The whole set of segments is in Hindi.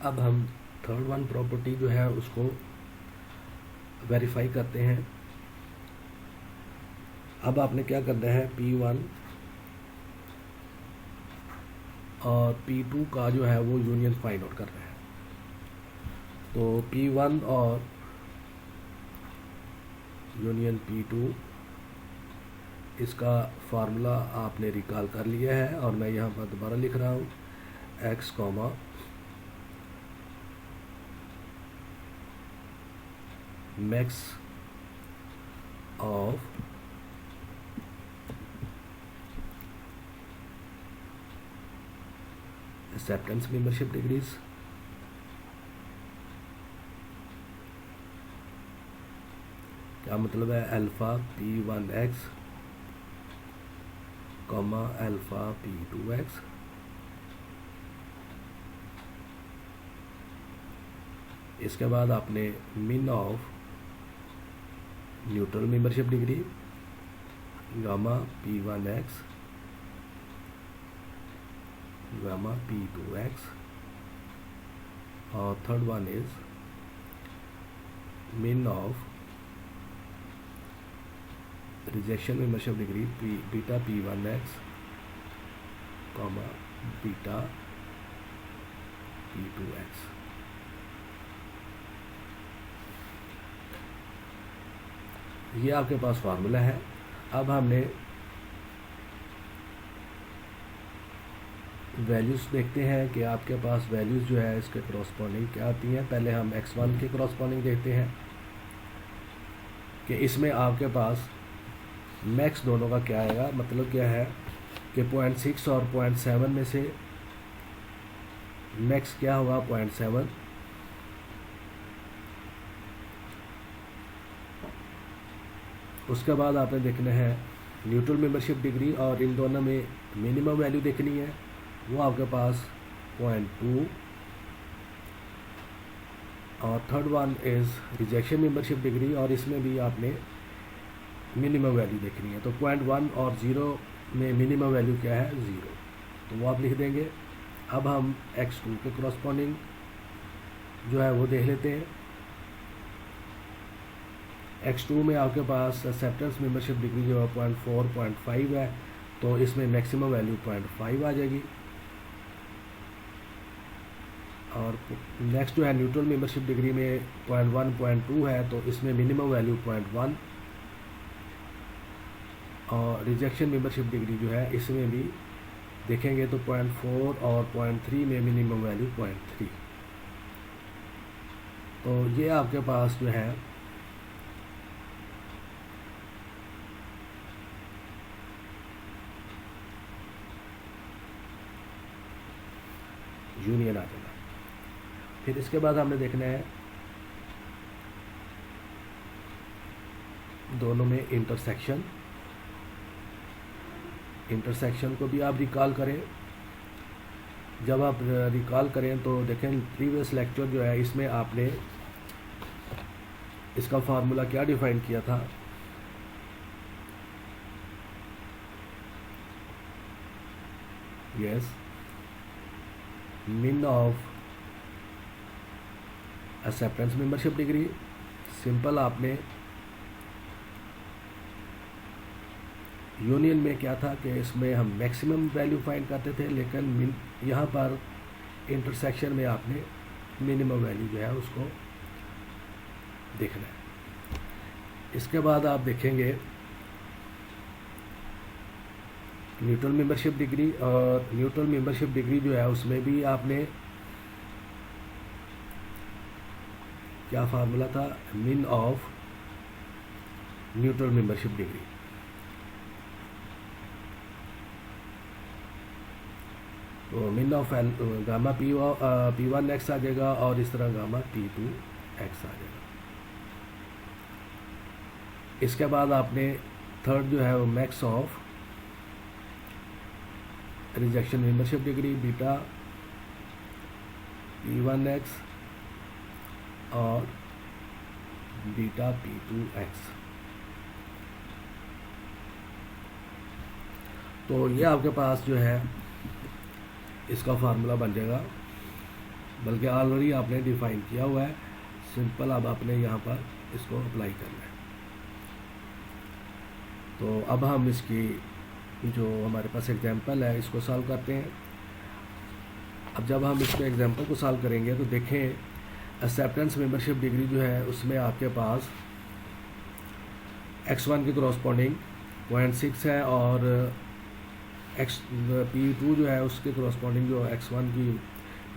अब हम थर्ड वन प्रॉपर्टी जो है उसको वेरीफाई करते हैं। अब आपने क्या करना है, P1 और P2 का जो है वो यूनियन फाइंड आउट करना है। तो P1 और यूनियन P2, इसका फार्मूला आपने रिकॉल कर लिया है और मैं यहाँ पर दोबारा लिख रहा हूँ, x comma max of acceptance membership degrees क्या मतलब है, alpha P1x comma alpha P2x इसके बाद आपने मिन of neutral membership degree gamma P1x gamma P2x और थर्ड वन इज मिन of rejection membership degree beta P1x comma beta P2x। ये आपके पास फार्मूला है। अब हमने वैल्यूज़ देखते हैं कि आपके पास वैल्यूज़ जो है इसके क्रॉसपॉन्डिंग क्या आती हैं। पहले हम x1 के क्रॉसपॉन्डिंग देखते हैं कि इसमें आपके पास मैक्स दोनों का क्या आएगा। मतलब क्या है कि 0.6 और 0.7 में से मैक्स क्या होगा, 0.7। उसके बाद आपने देखना है न्यूट्रल मेंबरशिप डिग्री और इन दोनों में मिनिमम वैल्यू देखनी है, वो आपके पास 0.2। और third one is rejection membership degree और इसमें भी आपने मिनिमम वैल्यू देखनी है। तो 0.1 और 0 में मिनिमम वैल्यू क्या है, 0, तो वो आप लिख देंगे। अब हम x2 के क्रॉसपॉन्डिंग जो है वो देख लेते हैं। x2 में आपके पास एक्सेप्टेंस मेंबरशिप डिग्री जो है 0.4 0.5 है, तो इसमें मैक्सिमम वैल्यू 0.5 आ जाएगी। और नेक्स्ट जो है न्यूट्रल मेंबरशिप डिग्री में 0.1 0.2 है, तो इसमें मिनिमम वैल्यू 0.1। और रिजेक्शन मेंबरशिप डिग्री जो है इसमें भी देखेंगे तो 0.4 और 0.3 में मिनिमम वैल्यू 0.3। तो ये आपके पास जो है यूनियन आ जाएगा। फिर इसके बाद हमने देखना है दोनों में इंटरसेक्शन। इंटरसेक्शन को भी आप रिकॉल करें। जब आप रिकॉल करें तो देखें प्रीवियस लेक्चर जो है इसमें आपने इसका फार्मूला क्या डिफाइन किया था, यस, मिन of acceptance membership degree. Simple आपने यूनियन में क्या था कि इसमें हम मैक्सिमम वैल्यू फाइंड करते थे, लेकिन यहाँ पर इंटरसेक्शन में आपने मिनिमम वैल्यू जो है उसको देखना है। इसके बाद आप देखेंगे न्यूट्रल मेंबरशिप डिग्री, और न्यूट्रल मेंबरशिप डिग्री जो है उसमें भी आपने क्या फार्मूला था, मिन ऑफ न्यूट्रल मेंबरशिप डिग्री। तो मिन ऑफ गामा P1x आ जाएगा और इस तरह गामा P2x आ जाएगा। इसके बाद आपने थर्ड जो है वो max of rejection membership degree beta P1x और बीटा P2x। तो ये आपके पास जो है इसका फार्मूला बन जाएगा बल्कि ऑलरेडी आपने डिफाइन किया हुआ है। सिंपल अब आपने यहाँ पर इसको अप्लाई करना है। तो अब हम इसकी जो हमारे पास एग्जांपल है इसको सॉल्व करते हैं। अब जब हम इसको एग्जांपल को सॉल्व करेंगे तो देखें एक्सेप्टेंस मेंबरशिप डिग्री जो है उसमें आपके पास x1 के क्रॉसपॉन्डिंग 0.6 है और P2 जो है उसके क्रॉसपॉन्डिंग जो x1 की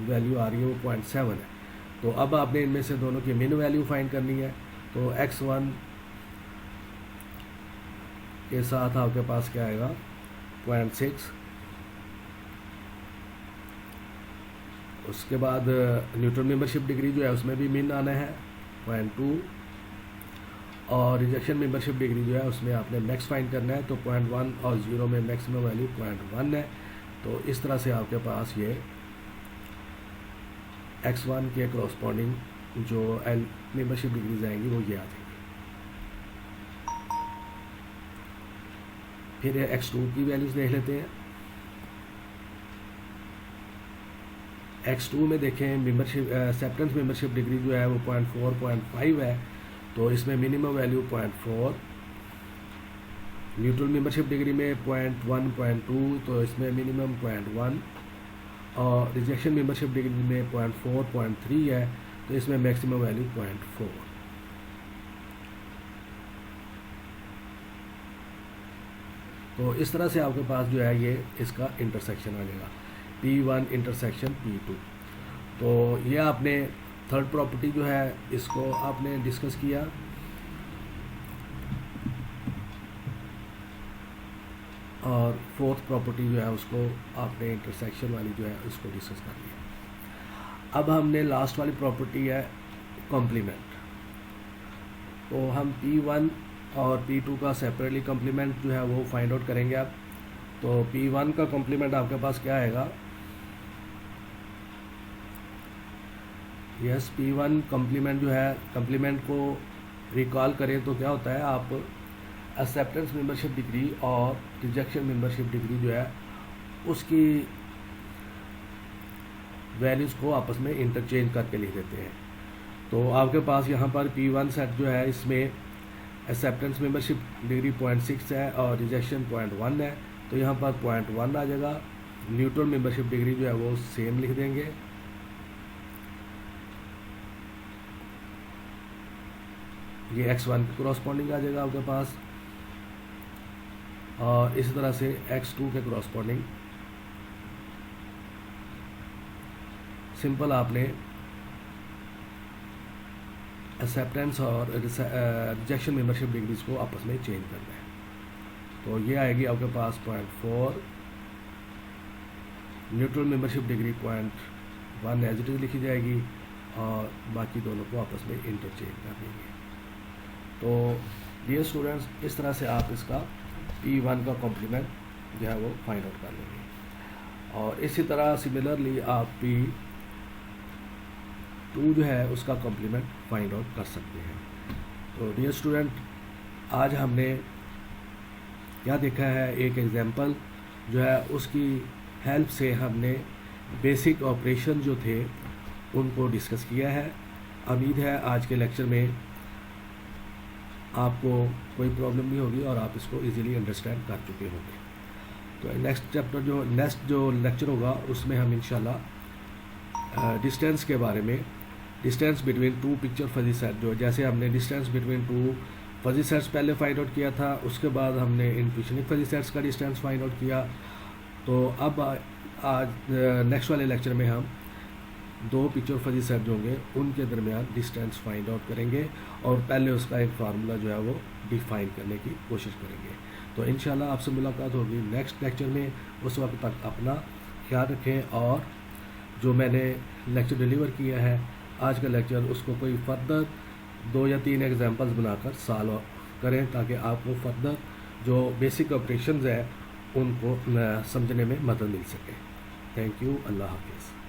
वैल्यू आ रही है वो 0.7 है। तो अब आपने इनमें से दोनों की मिन वैल्यू फाइंड करनी है। तो x1 के साथ आपके पास क्या आएगा 0.6। उसके बाद न्यूट्रल मेंबरशिप डिग्री जो है उसमें भी मिन आना है 0.2 और रिजेक्शन मेंबरशिप डिग्री जो है उसमें आपने मैक्स फाइंड करना है। तो 0.1 और 0 में मैक्सिमम वैल्यू 0.1 है। तो इस तरह से आपके पास ये x1 के क्रॉसपॉन्डिंग जो मेंबरशिप डिग्रीज आएंगी वो ये आ जाएंगी। फिर x2 की वैल्यूज देख लेते हैं। x2 में देखें मेंबरशिप एक्सेप्टेंस मेंबरशिप डिग्री जो है वो 0.4 0.5 है। तो इसमें minimum value 0.4। Neutral membership degree में 0.1 0.2 तो इसमें मिनिमम 0.1 और रिजेक्शन मेंबरशिप डिग्री में 0.4 0.3 है तो इसमें मैक्सिमम वैल्यू 0.4। तो इस तरह से आपके पास जो है ये इसका इंटरसेक्शन आ जाएगा P1 इंटरसेक्शन P2। तो ये आपने थर्ड प्रॉपर्टी जो है इसको आपने डिस्कस किया। और फोर्थ प्रॉपर्टी जो है उसको आपने इंटरसेक्शन वाली जो है उसको डिस्कस कर लिया। अब हमने लास्ट वाली प्रॉपर्टी है कॉम्प्लीमेंट। तो हम P1 और P2 का सेपरेटली कॉम्प्लीमेंट जो है वो फाइंड आउट करेंगे अब। तो P1 का कॉम्प्लीमेंट आपके पास क्या आएगा P1 कॉम्प्लीमेंट जो है कॉम्प्लीमेंट को रिकॉल करें तो क्या होता है आप एक्सेप्टेंस मेंबरशिप डिग्री और रिजेक्शन मेंबरशिप डिग्री जो है उसकी वैल्यूज़ को आपस में इंटरचेंज करके लिख देते हैं। तो आपके पास यहाँ पर P1 सेट जो है इसमें एक्सेप्टेंस मेंबरशिप डिग्री 0.6 है और रिजेक्शन 0.1 है तो यहाँ पर 0.1 आ जाएगा। न्यूट्रल मेंबरशिप डिग्री जो है वो सेम लिख देंगे। ये x1 के क्रॉसपॉन्डिंग आ जाएगा आपके पास और इसी तरह से x2 के क्रॉसपॉन्डिंग। सिंपल आपने एक्सेप्टेंस और रिजेक्शन मेंबरशिप डिग्रीज को आपस में चेंज करना है। तो ये आएगी आपके पास 0.4। Neutral membership degree 0.1 as it is लिखी जाएगी और बाकी दोनों को आपस में इंटरचेंज कर देंगे। तो डियर स्टूडेंट्स इस तरह से आप इसका P1 का कॉम्प्लीमेंट जो है वो फाइंड आउट कर लेंगे और इसी तरह सिमिलरली आप P2 जो है उसका कॉम्प्लीमेंट फाइंड आउट कर सकते हैं। तो डियर स्टूडेंट आज हमने क्या देखा है एक एग्जांपल जो है उसकी हेल्प से हमने बेसिक ऑपरेशन जो थे उनको डिस्कस किया है। उम्मीद है आज के लेक्चर में आपको कोई प्रॉब्लम नहीं होगी और आप इसको इजीली अंडरस्टैंड कर चुके होंगे। तो नेक्स्ट जो लेक्चर होगा उसमें हम इंशाल्लाह डिस्टेंस के बारे में, distance between two picture fuzzy set जो जैसे हमने distance between two fuzzy sets पहले फाइंड आउट किया था, उसके बाद हमने इनफिनिट फजी सेट्स का डिस्टेंस फाइंड आउट किया। तो अब आज नेक्स्ट वाले लेक्चर में हम दो पिक्चर फजी सेट जो होंगे उनके दरमियान डिस्टेंस फाइंड आउट करेंगे और पहले उसका एक फार्मूला जो है वो डिफाइन करने की कोशिश करेंगे। तो इंशाल्लाह आपसे मुलाकात होगी नेक्स्ट लेक्चर में। उस वक्त तक अपना ख्याल रखें और जो मैंने लेक्चर डिलीवर किया है आज का लेक्चर उसको कोई फर्दर 2 या 3 एग्जांपल्स बनाकर सॉल्व करें ताकि आपको फर्दर जो बेसिक ऑपरेशंस है उनको समझने में मदद मिल सके। Thank you. अल्लाह हाफिज़।